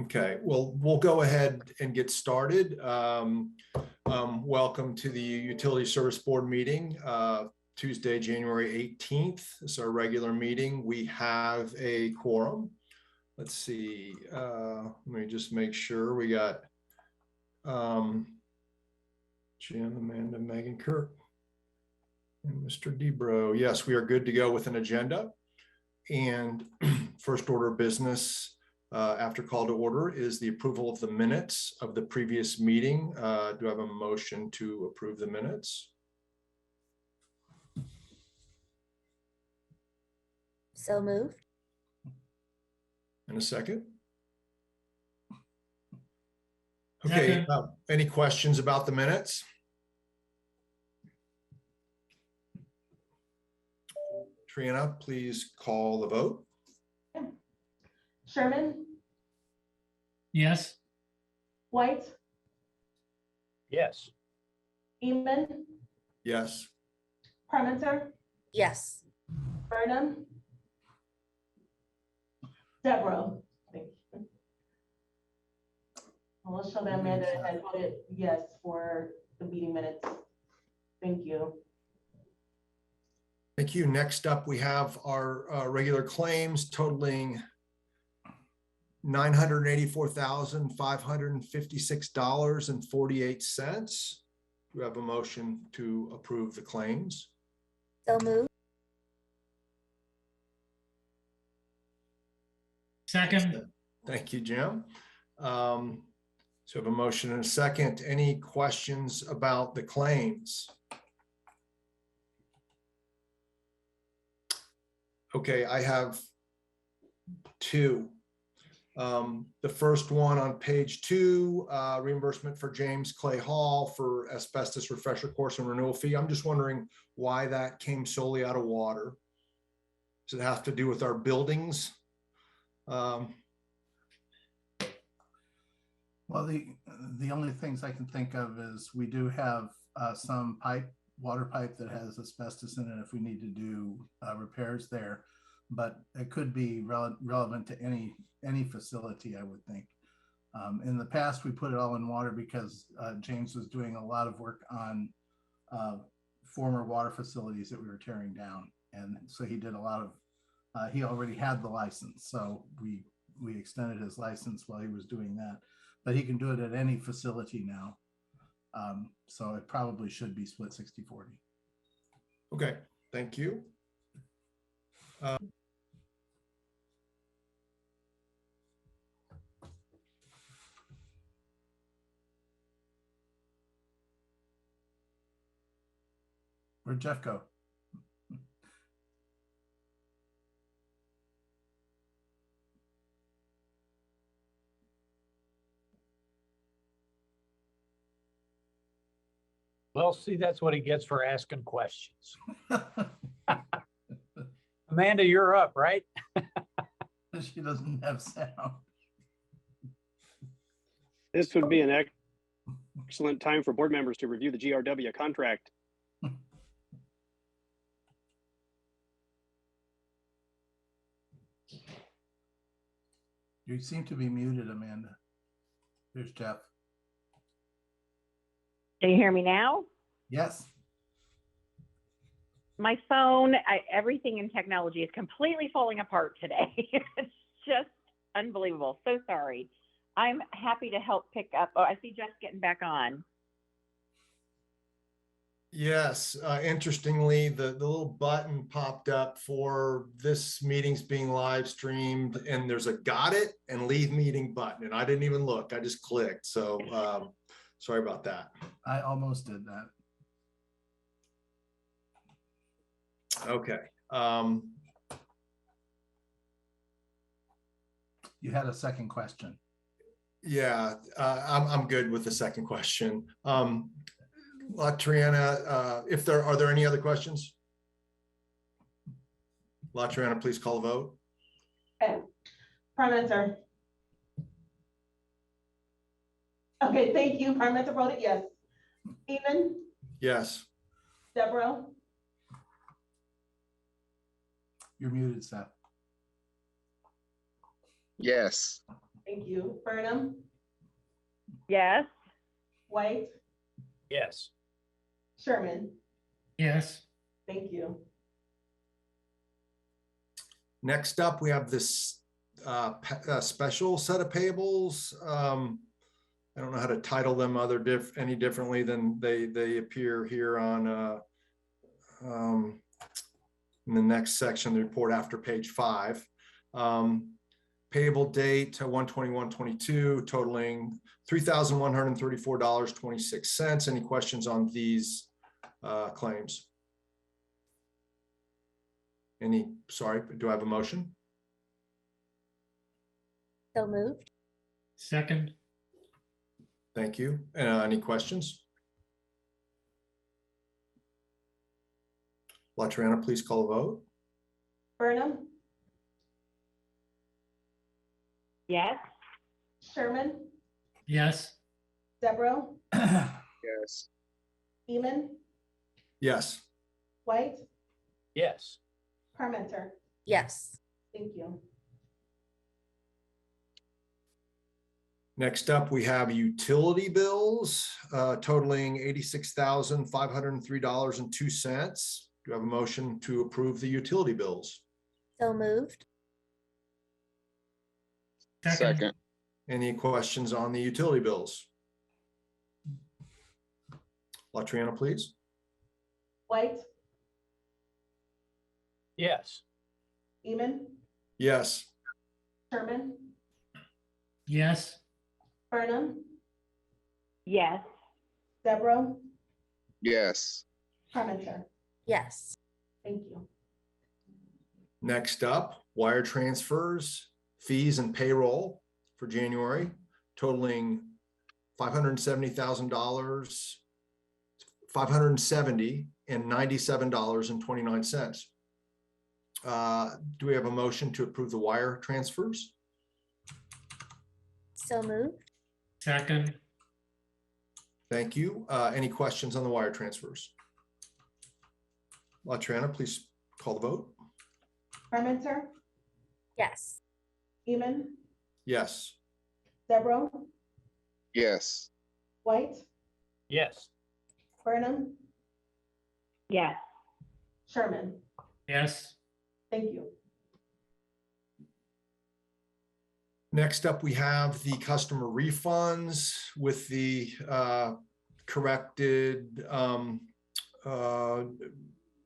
Okay, well, we'll go ahead and get started. Welcome to the Utility Service Board meeting, Tuesday, January 18th. This is our regular meeting. We have a quorum. Let's see. Let me just make sure we got Jim, Amanda, Megan, Kirk, and Mr. Debro. Yes, we are good to go with an agenda. And first order of business after call to order is the approval of the minutes of the previous meeting. Do I have a motion to approve the minutes? So moved. In a second. Okay, any questions about the minutes? Triana, please call the vote. Sherman? Yes. White? Yes. Eman? Yes. Parmenter? Yes. Burnham? Deborah? Thank you. I'll show that Amanda had voted yes for the meeting minutes. Thank you. Thank you. Next up, we have our regular claims totaling $984,556.48. Do we have a motion to approve the claims? So moved. Second. Thank you, Jim. So we have a motion and a second. Any questions about the claims? Okay, I have two. The first one on page 2, reimbursement for James Clay Hall for asbestos refresher course and renewal fee. I'm just wondering why that came solely out of water. Does it have to do with our buildings? Well, the only things I can think of is we do have some water pipe that has asbestos in it if we need to do repairs there, but it could be relevant to any facility, I would think. In the past, we put it all in water because James was doing a lot of work on former water facilities that we were tearing down. And so he did a lot of, he already had the license. So we extended his license while he was doing that, but he can do it at any facility now. So it probably should be split 60-40. Okay, thank you. Where'd Jeff go? Well, see, that's what he gets for asking questions. Amanda, you're up, right? She doesn't have sound. This would be an excellent time for board members to review the GRW contract. You seem to be muted, Amanda. There's Jeff. Can you hear me now? Yes. My phone, everything in technology is completely falling apart today. It's just unbelievable. So sorry. I'm happy to help pick up. Oh, I see Jeff getting back on. Yes, interestingly, the little button popped up for this meeting's being live streamed, and there's a got it and leave meeting button, and I didn't even look. I just clicked. So sorry about that. I almost did that. Okay. You had a second question. Yeah, I'm good with the second question. Latriana, are there any other questions? Latriana, please call the vote. Okay. Parmenter? Okay, thank you. Parmenter voted yes. Eman? Yes. Deborah? You're muted, Seth. Yes. Thank you. Burnham, Yes. White, Yes. Sherman. yes, Thank you. Next up, we have this special set of payables. I don't know how to title them any differently than they appear here on in the next section, the report after page 5. Payable date 1/21/22, totaling $3,134.26. Any questions on these claims? Sorry, do I have a motion? So moved. second, Thank you. Any questions? LaTriana, please call a vote. Burnham, Yes. Sherman, yes, Deborah, Yes. Beeman, Yes. White, Yes. Parmenter. Yes. Thank you. Next up, we have utility bills totaling $86,503.02. Do I have a motion to approve the utility bills? So moved. second, Any questions on the utility bills? LaTriana, please. White, Yes. Beeman, Yes. Sherman, yes, Burnham, Yes. Deborah, Yes. Parmenter. Yes. Thank you. Next up, wire transfers, fees and payroll for January totaling $570,000, $570 and $97.29. Do we have a motion to approve the wire transfers? So moved. second, Thank you. Any questions on the wire transfers? LaTriana, please call the vote. Parmenter, Yes. Beeman, Yes. Deborah, Yes. White, Yes. Burnham, Yes. Sherman. yes, Thank you. Next up, we have the customer refunds with the corrected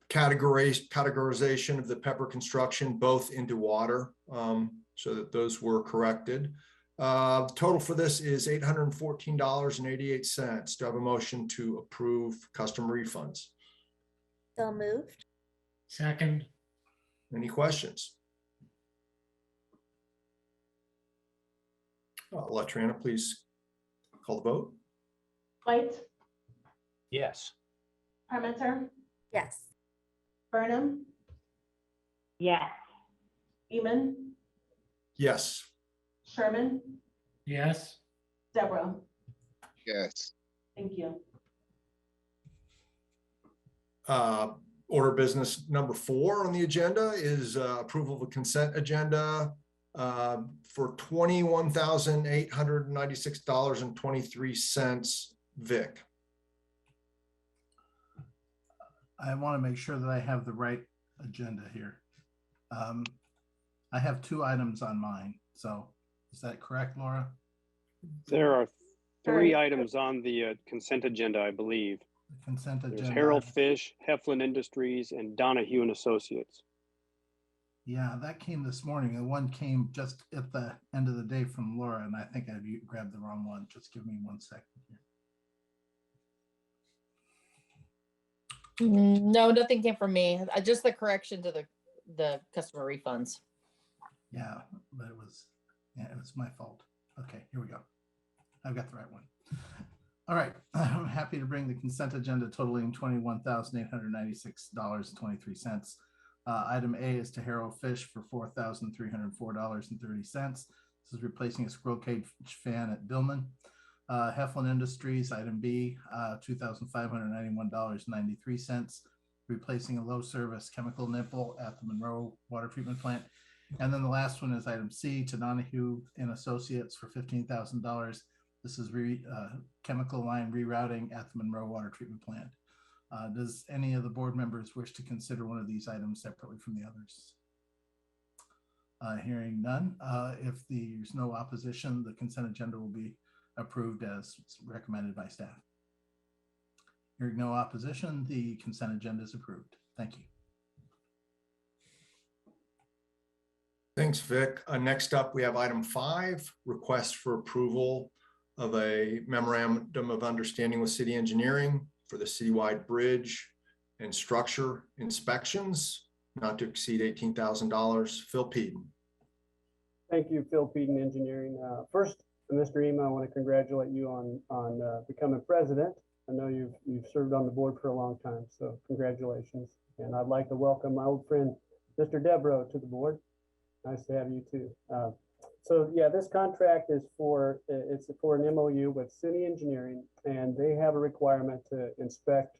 categorization of the Pepper construction both into water, so that those were corrected. Total for this is $814.88. Do I have a motion to approve customer refunds? So moved. second, Any questions? LaTriana, please call the vote. White, Yes. Parmenter, Yes. Burnham, Yes. Beeman, Yes. Sherman, yes, Deborah. Yes. Thank you. Order business number 4 on the agenda is approval of a consent agenda for $21,896.23. Vic. I want to make sure that I have the right agenda here. I have 2 items on mine. So is that correct, Laura? There are 3 Sorry. items on the consent agenda, I believe. The consent There's agenda. Harold Fish, Heflin Industries, and Donahue and Associates. Yeah, that came this morning. The one came just at the end of the day from Laura, and I think I grabbed the wrong one. Just give me 1 second here. No, nothing came from me. Just the correction to the customer refunds. Yeah, but it was my fault. Okay, here we go. I've got the right one. All right, I'm happy to bring the consent agenda totaling $21,896.23. Item A is to Harold Fish for $4,304.30. This is replacing a scroll cage fan at Billman. Heflin Industries, item B, $2,591.93, replacing a low service chemical nipple at the Monroe Water Treatment Plant. And then the last one is item C, to Donahue and Associates for $15,000. This is chemical line rerouting at the Monroe Water Treatment Plant. Does any of the board members wish to consider one of these items separately from the others? Hearing none, if there's no opposition, the consent agenda will be approved as recommended by staff. Hearing no opposition, the consent agenda is approved. Thank you. Thanks, Vic. Next up, we have item 5, request for approval of a memorandum of understanding with city engineering for the citywide bridge and structure inspections, not to exceed $18,000. Phil Peden. Thank you, Phil Peden, Engineering. First, Mr. Ema, I want to congratulate you on becoming president. I know you've served on the board for a long time, so congratulations. And I'd like to welcome my old friend, Mr. Debro, to the board. Nice to have you too. So yeah, this contract is for an MOU with city engineering, and they have a requirement to inspect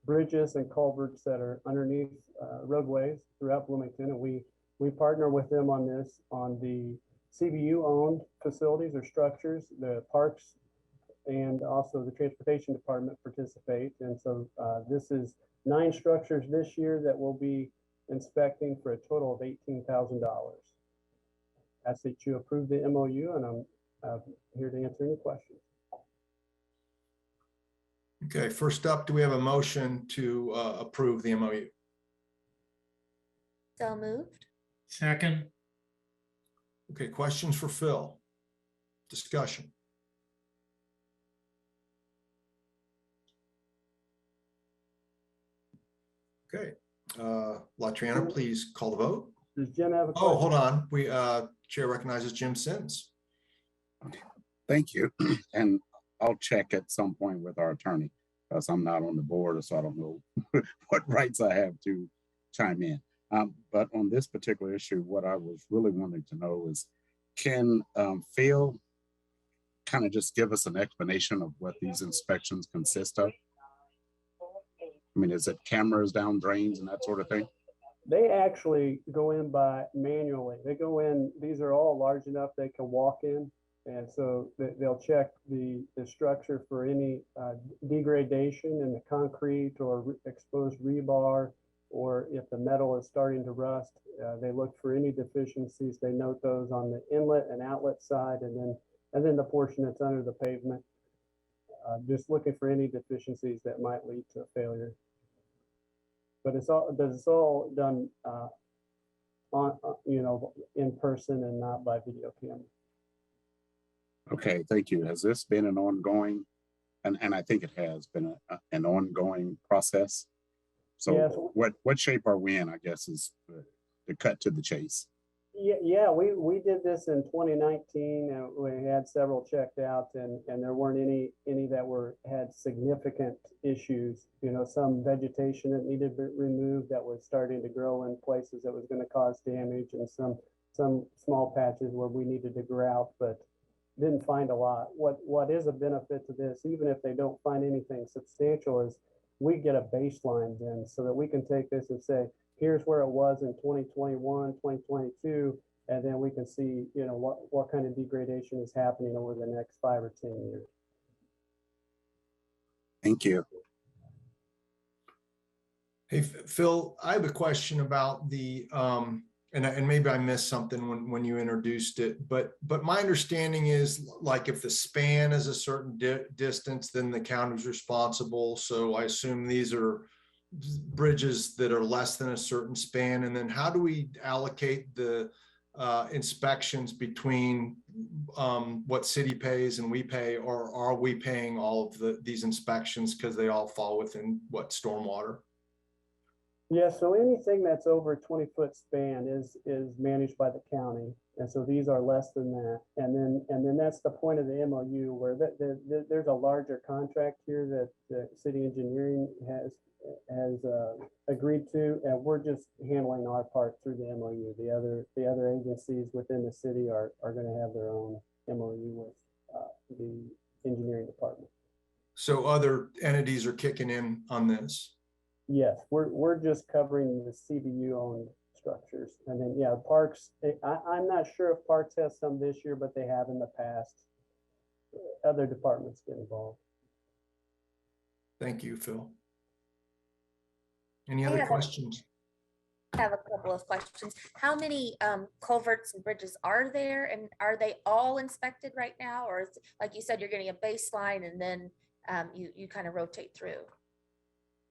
bridges and culverts that are underneath roadways throughout Bloomington. And we partner with them on this, on the CBU owned facilities or structures. The parks and also the transportation department participate. And so this is 9 structures this year that will be inspecting for a total of $18,000. Ask that you approve the MOU, and I'm here to answer any questions. Okay, first up, do we have a motion to approve the MOU? So moved. second, Okay, questions for Phil? Discussion. Okay, LaTriana, please call the vote. Does Jen have a question? Oh, hold on. We Chair recognizes Jim Sins. Thank you. And I'll check at some point with our attorney, because I'm not on the board, so I don't know what rights I have to chime in. But on this particular issue, what I was really wanting to know is, can Phil kind of just give us an explanation of what these inspections consist of? I mean, is it cameras down drains and that sort of thing? They actually go in by manually. They go in, these are all large enough they can walk in. And so they'll check the structure for any degradation in the concrete or exposed rebar, or if the metal is starting to rust. They look for any deficiencies. They note those on the inlet and outlet side, and then the portion that's under the pavement. Just looking for any deficiencies that might lead to a failure. But it's all done on in person and not by video camera. Okay, thank you. Has this been an ongoing, and I think it has been an ongoing process? So yes. What shape are we in, I guess, is the cut to the chase. Yeah, we did this in 2019, and we had several checked out, and there weren't any that had significant issues. Some vegetation that needed to be removed that was starting to grow in places that was going to cause damage, and some small patches where we needed to grout, but didn't find a lot. What is a benefit to this, even if they don't find anything substantial, is we get a baseline then, so that we can take this and say, here's where it was in 2021, 2022, and then we can see, what kind of degradation is happening over the next 5 or 10 years. Thank you. Hey, Phil, I have a question about the, and maybe I missed something when you introduced it, but my understanding is, like, if the span is a certain distance, then the county's responsible. So I assume these are bridges that are less than a certain span. And then how do we allocate the inspections between what city pays and we pay, or are we paying all of these inspections because they all fall within what, stormwater? Yeah, so anything that's over a 20-foot span is managed by the county, and so these are less than that. And then that's the point of the MOU, where there's a larger contract here that the city engineering has agreed to, and we're just handling our part through the MOU. The other agencies within the city are going to have their own MOU with the engineering department. So other entities are kicking in on this? Yes, we're just covering the CBU owned infrastructures. And then, yeah, parks, I'm not sure if parks has some this year, but they have in the past. Other departments get involved. Thank you, Phil. Any I other have a- questions? I have a couple of questions. How many culverts and bridges are there, and are they all inspected right now? Or is, like you said, you're getting a baseline and then you kind of rotate through?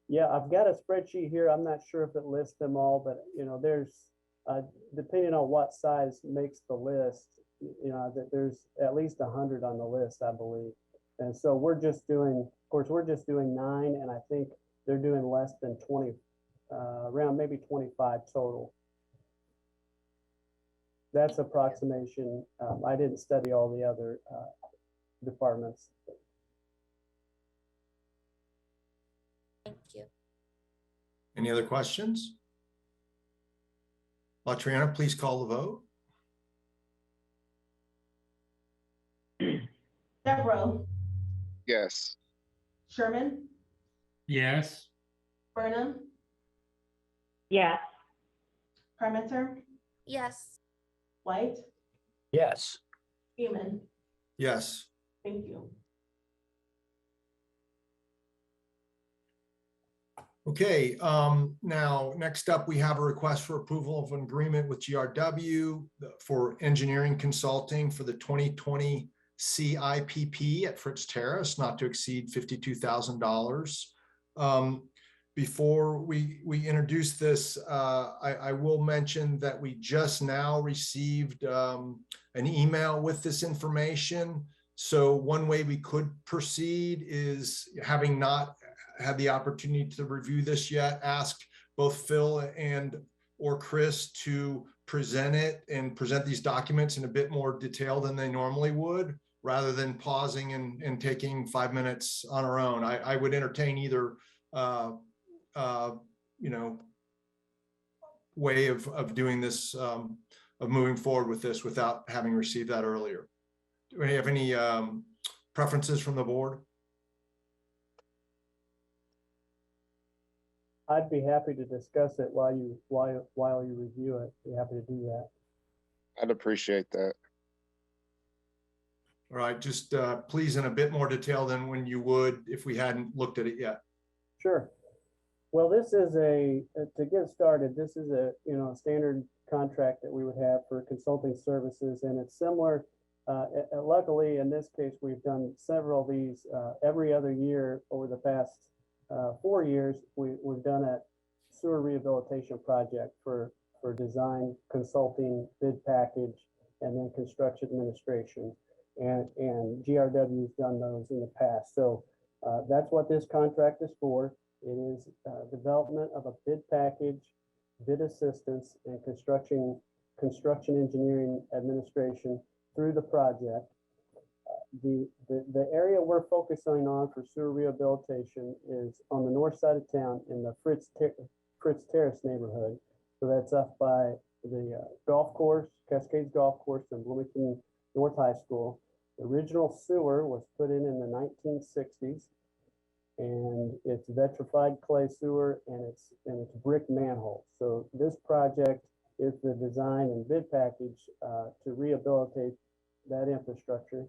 Yeah, I've got a spreadsheet here. I'm not sure if it lists them all, but there's, depending on what size makes the list, that there's at least 100 on the list, I believe. And so we're just doing, of course, we're just doing 9, and I think they're doing less than 20, around maybe 25 total. That's approximation. I didn't study all the other departments. Thank you. Any other questions? Latriana, please call the vote. Devereaux, Yes. Sherman, Yes. Burnham, Yes. Parmenter, Yes. White, Yes. Freeman. Yes. Thank you. Okay, now, next up, we have a request for approval of an agreement with GRW for engineering consulting for the 2020 CIPP at Fritz Terrace, not to exceed $52,000. Before we introduce this, I will mention that we just now received an email with this information. So one way we could proceed is, having not had the opportunity to review this yet, ask both Phil and or Chris to present it and present these documents in a bit more detail than they normally would, rather than pausing and taking 5 minutes on our own. I would entertain either way of doing this, of moving forward with this without having received that earlier. Do we have any preferences from the board? I'd be happy to discuss it while you review it. Be happy to do that. I'd appreciate that. All right, just please in a bit more detail than when you would if we hadn't looked at it yet. Sure. Well, this is to get started, this is a standard contract that we would have for consulting services, and it's similar. Luckily, in this case, we've done several of these every other year over the past 4 years. We've done a sewer rehabilitation project for design, consulting, bid package, and then construction administration. And GRW has done those in the past. So that's what this contract is for. It is development of a bid package, bid assistance, and construction engineering administration through the project. The area we're focusing on for sewer rehabilitation is on the north side of town in the Fritz Terrace neighborhood. So that's up by the golf course, Cascades Golf Course, and Bloomington North High School. The original sewer was put in the 1960s, and it's vitrified clay sewer, and it's brick manhole. So this project is the design and bid package to rehabilitate that infrastructure.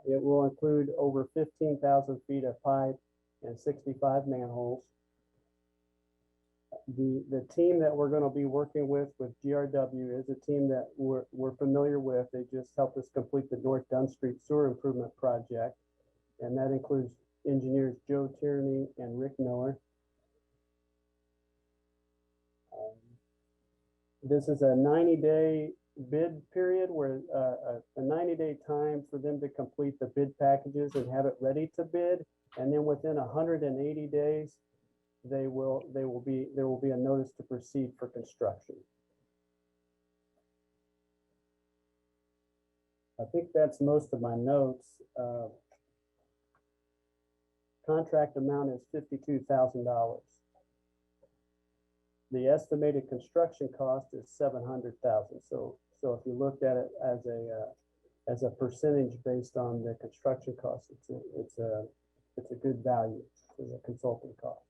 It will include over 15,000 feet of pipe and 65 manholes. The team that we're going to be working with GRW is a team that we're familiar with. They just helped us complete the North Dunn Street Sewer Improvement Project, and that includes engineers Joe Tierney and Rick Miller. This is a 90-day bid period, where a 90-day time for them to complete the bid packages and have it ready to bid, and then within 180 days there will be a notice to proceed for construction. I think that's most of my notes. Contract amount is $52,000. The estimated construction cost is $700,000. So if you looked at it as a percentage based on the construction cost, it's a good value for the consulting cost.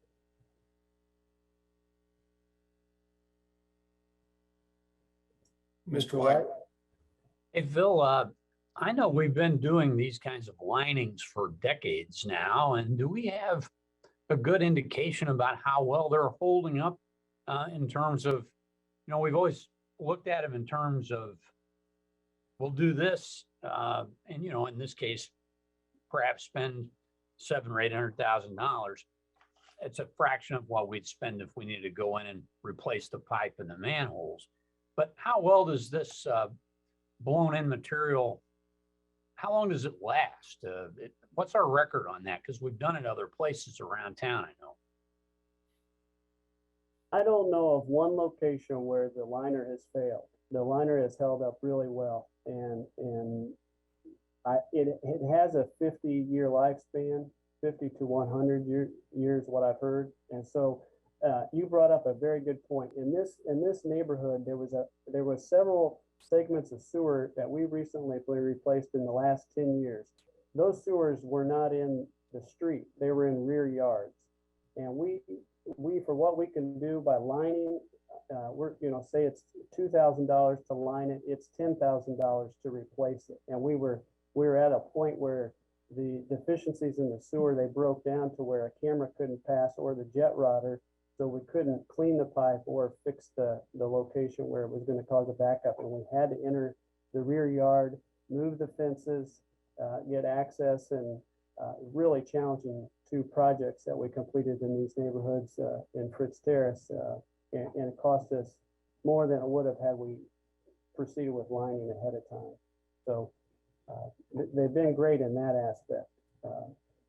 Mr. White. Hey, Phil, I know we've been doing these kinds of linings for decades now, and do we have a good indication about how well they're holding up in terms of, we've always looked at them in terms of, we'll do this, and in this case, perhaps spend $700,000 or $800,000. It's a fraction of what we'd spend if we needed to go in and replace the pipe and the manholes. But how well does this blown in material, how long does it last? What's our record on that? Because we've done it other places around town, I know. I don't know of one location where the liner has failed. The liner has held up really well, and it has a 50-year lifespan, 50 to 100 years, what I've heard. And so you brought up a very good point. In this neighborhood, there was several segments of sewer that we recently replaced in the last 10 years. Those sewers were not in the street; they were in rear yards. And we for what we can do by lining, say it's $2,000 to line it, it's $10,000 to replace it. And we were at a point where the deficiencies in the sewer, they broke down to where a camera couldn't pass or the jet rotter, so we couldn't clean the pipe or fix the location where it was going to cause a backup. And we had to enter the rear yard, move the fences, get access, and really challenging 2 projects that we completed in these neighborhoods in Fritz, Terrace, and it cost us more than it would have had we proceeded with lining ahead of time. So they've been great in that aspect.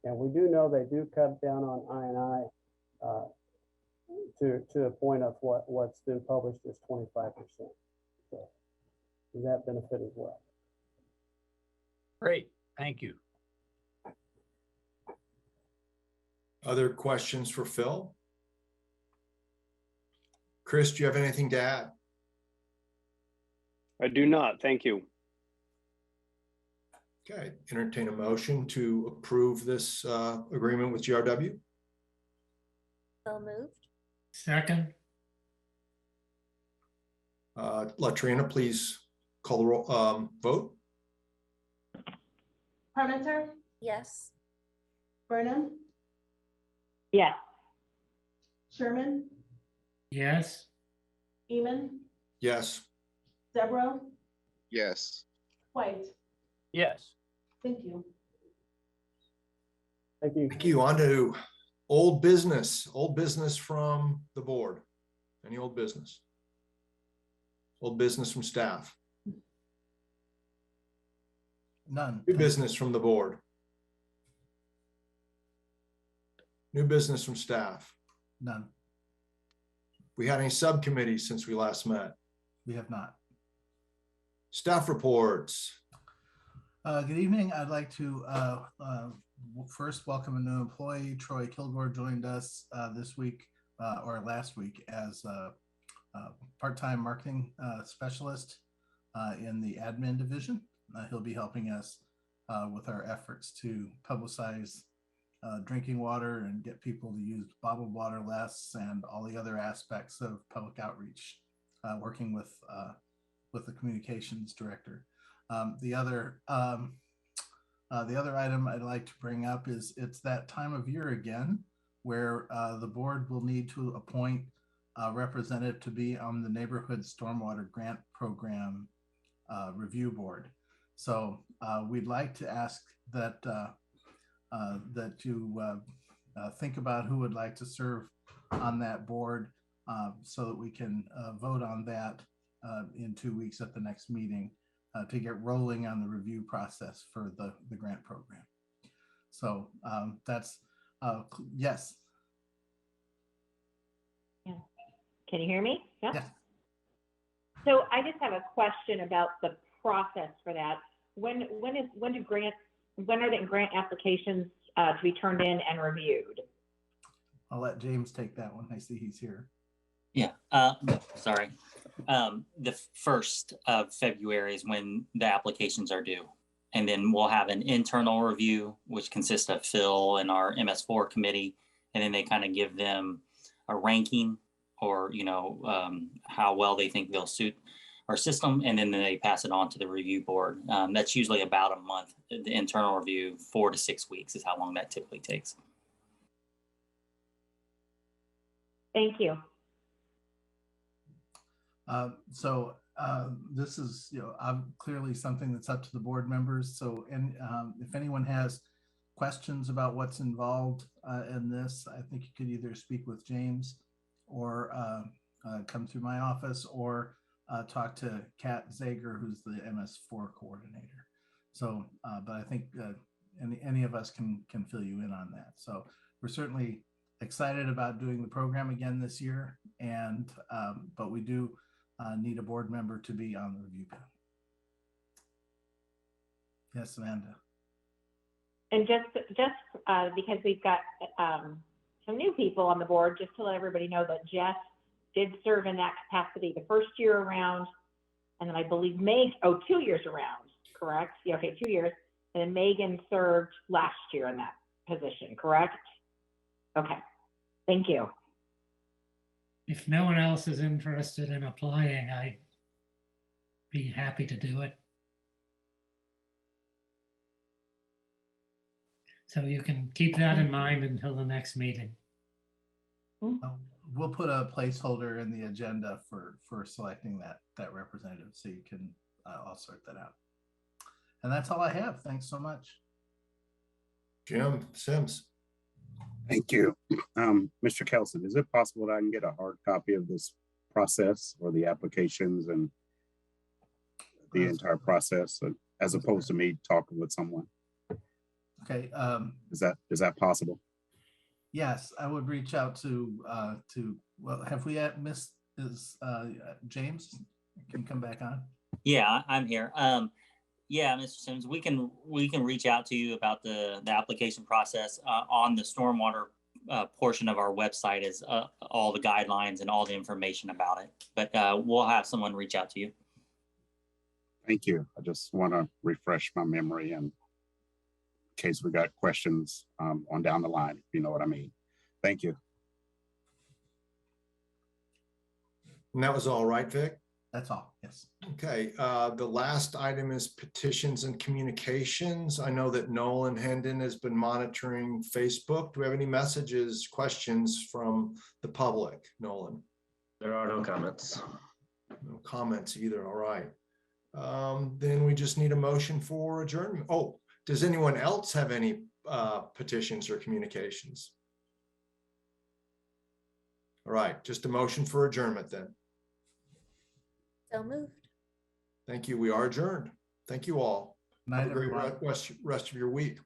And we do know they do cut down on I&I to a point of what's been published is 25%. So that benefit as well. Great, thank you. Other questions for Phil? Chris, do you have anything to add? I do not. Thank you. Okay, entertain a motion to approve this agreement with GRW. So moved. Second. Latrina, please call the roll, vote. Parmenter, Yes. Burnham, Yes. Sherman, Yes. Eamon, Yes. Deborah, Yes. White. Yes. Thank you. Thank you. Thank you. On to old business from the board. Any old business? Old business from staff? None. New business from the board? New business from staff? None. We had any subcommittees since we last met? We have not. Staff reports. Good evening. I'd like to first welcome a new employee. Troy Kilgore joined us this week or last week as a part-time marketing specialist in the admin division. He'll be helping us with our efforts to publicize drinking water and get people to use bottled water less, and all the other aspects of public outreach, working with the communications director. The other item I'd like to bring up is it's that time of year again where the board will need to appoint a representative to be on the neighborhood stormwater grant program review board. So we'd like to ask that that you think about who would like to serve on that board so that we can vote on that in 2 weeks at the next meeting to get rolling on the review process for the grant program. So that's, yes. Yeah. Can you hear me? Yeah. Yes. So I just have a question about the process for that. When are the grant applications to be turned in and reviewed? I'll let James take that one. I see he's here. Yeah, sorry. The 1st of February is when the applications are due. And then we'll have an internal review, which consists of Phil and our MS4 committee. And then they kind of give them a ranking or, how well they think they'll suit. our system, and then they pass it on to the review board. That's usually about a month. The internal review, 4 to 6 weeks is how long that typically takes. Thank you. This is, clearly something that's up to the board members. So, and if anyone has questions about what's involved in this, I think you could either speak with James or come through my office, or talk to Kat Zager, who's the MS4 coordinator. So, but I think any of us can fill you in on that. So we're certainly excited about doing the program again this year, and but we do need a board member to be on the review panel. Yes, Amanda. And just because we've got some new people on the board, just to let everybody know that Jeff did serve in that capacity the first year around, and then I believe 2 years around, correct? Yeah, okay, 2 years. And then Megan served last year in that position, correct? Okay, thank you. If no one else is interested in applying, I'd be happy to do it. So you can keep that in mind until the next meeting. We'll put a placeholder in the agenda for selecting that representative, so you can, I'll sort that out. And that's all I have. Thanks so much. Jim Sims. Thank you. Mr. Kelson, is it possible that I can get a hard copy of this process or the applications and the entire process, as opposed to me talking with someone? Okay. Is that possible? Yes, I would reach out to well, have we missed James? Can you come back on? Yeah, I'm here. Yeah, Mr. Sims, we can reach out to you about the application process. On the stormwater portion of our website is all the guidelines and all the information about it. But we'll have someone reach out to you. Thank you. I just want to refresh my memory in case we got questions on down the line, if you know what I mean. Thank you. And that was all right, Vic? That's all, yes. Okay, the last item is petitions and communications. I know that Nolan Hendon has been monitoring Facebook. Do we have any messages, questions from the public, Nolan? There are no comments. No comments either, all right. Then we just need a motion for adjournment. Oh, does anyone else have any petitions or communications? All right, just a motion for adjournment then. So moved. Thank you. We are adjourned. Thank you all. Night, Have a great everyone. rest of your week.